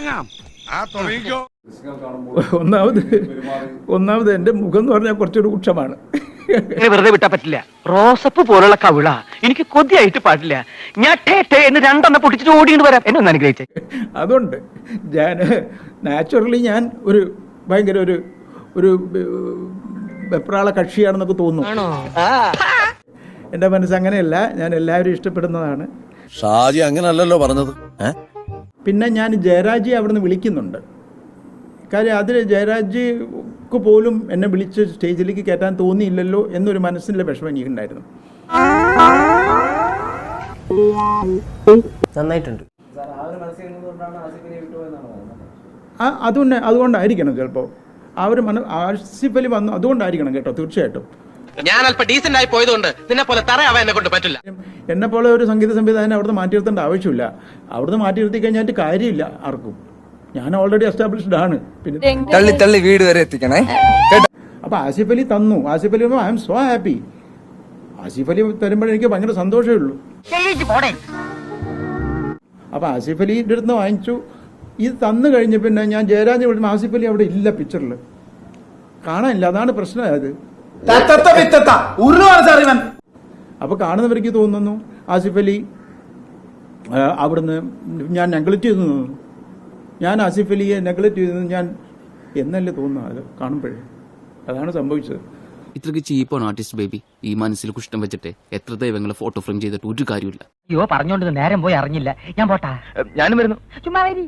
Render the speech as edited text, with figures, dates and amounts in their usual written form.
തുടങ്ങാം. ഒന്നാമത് എന്റെ മുഖം എന്ന് പറഞ്ഞാൽ കുറച്ചൊരു രൂക്ഷമാണ്. വെറുതെ വിട്ടാ പറ്റില്ല. റോസപ്പ് പോലുള്ള കവിള എനിക്ക് കൊതിയായിട്ട് പാടില്ല. ഞാൻ എന്ന് രണ്ടെണ്ണം പൊട്ടിച്ചിട്ട് ഓടിയിട്ട് വരാം. എന്നെ ഒന്ന് അനുഗ്രഹിച്ചേ. അതുകൊണ്ട് ഞാൻ നാച്ചുറലി ഞാൻ ഒരു ഭയങ്കര ഒരു വെപ്രാള കക്ഷിയാണെന്നൊക്കെ തോന്നുന്നു. എൻ്റെ മനസ്സ് അങ്ങനെയല്ല. ഞാൻ എല്ലാവരും ഇഷ്ടപ്പെടുന്നതാണ്. ഷാജി അങ്ങനല്ലല്ലോ പറഞ്ഞത്. പിന്നെ ഞാൻ ജയരാജി അവിടുന്ന് വിളിക്കുന്നുണ്ട്. കാര്യം അതിൽ ജയരാജിക്ക് പോലും എന്നെ വിളിച്ച് സ്റ്റേജിലേക്ക് കയറ്റാൻ തോന്നിയില്ലല്ലോ എന്നൊരു മനസ്സിൻ്റെ വിഷമം എനിക്കുണ്ടായിരുന്നു. നന്നായിട്ടുണ്ട്. അതുകൊണ്ടായിരിക്കണം ചിലപ്പോൾ ആസിഫ് അലി വന്നു. അതുകൊണ്ടായിരിക്കണം കേട്ടോ, തീർച്ചയായിട്ടും. ഞാൻ അല്പം ഡീസന്റ് ആയി പോയതുകൊണ്ട് നിന്നെ പോലെ തറയാവാൻ എന്നെ കൊണ്ട് പറ്റില്ല. എന്നെ പോലെ ഒരു സംഗീത സംവിധാനം അവിടുന്ന് മാറ്റി നിർത്തേണ്ട ആവശ്യമില്ല. അവിടുന്ന് മാറ്റി നിർത്തി കഴിഞ്ഞാൽ കാര്യമില്ല ആർക്കും. ഞാൻ ഓൾറെഡി എസ്റ്റാബ്ലിഷ്ഡ് ആണ്. പിന്നെ തള്ളി തള്ളി വീട് വരെ എത്തിക്കണേ. അപ്പൊ ആസിഫ് അലി തന്നു. Asif Ali I M so happy. Asif Ali തരുമ്പോൾ എനിക്ക് ഭയങ്കര സന്തോഷമേ ഉള്ളൂ. അപ്പൊ ആസിഫ് അലിയുടെ അടുത്ത് വാങ്ങിച്ചു. ഇത് തന്നു കഴിഞ്ഞ പിന്നെ ഞാൻ ജയരാജ് വിളിക്കുമ്പോൾ ആസിഫ് അലി അവിടെ ഇല്ല, പിക്ചറിൽ കാണാനില്ല. അതാണ് പ്രശ്നമായത്. അപ്പൊ കാണുന്നവർക്ക് തോന്നുന്നു ആസിഫ് അലി അവിടുന്ന് ഞാൻ നെഗ്ലക്ട് ചെയ്തു. ഞാൻ ആസിഫ് അലിയെ നെഗ്ലക്ട് ചെയ്തെന്ന് ഞാൻ എന്നല്ലേ തോന്നുന്നു അത് കാണുമ്പോഴേ. അതാണ് സംഭവിച്ചത്. ഇത്രയ്ക്ക് ചീപ്പാണ് ആർട്ടിസ്റ്റ് ബേബി. ഈ മനസ്സിൽ കുഷ്ടം വെച്ചിട്ട് എത്ര ദൈവങ്ങളെ ഫോട്ടോ ഫ്രെയിം ചെയ്തിട്ട് ഒരു കാര്യമില്ല. അയ്യോ പറഞ്ഞോണ്ട് നേരം പോയി അറിഞ്ഞില്ല. ഞാൻ പോട്ടാ. ഞാനും വരുന്നു. ചുമ്മാ വരി.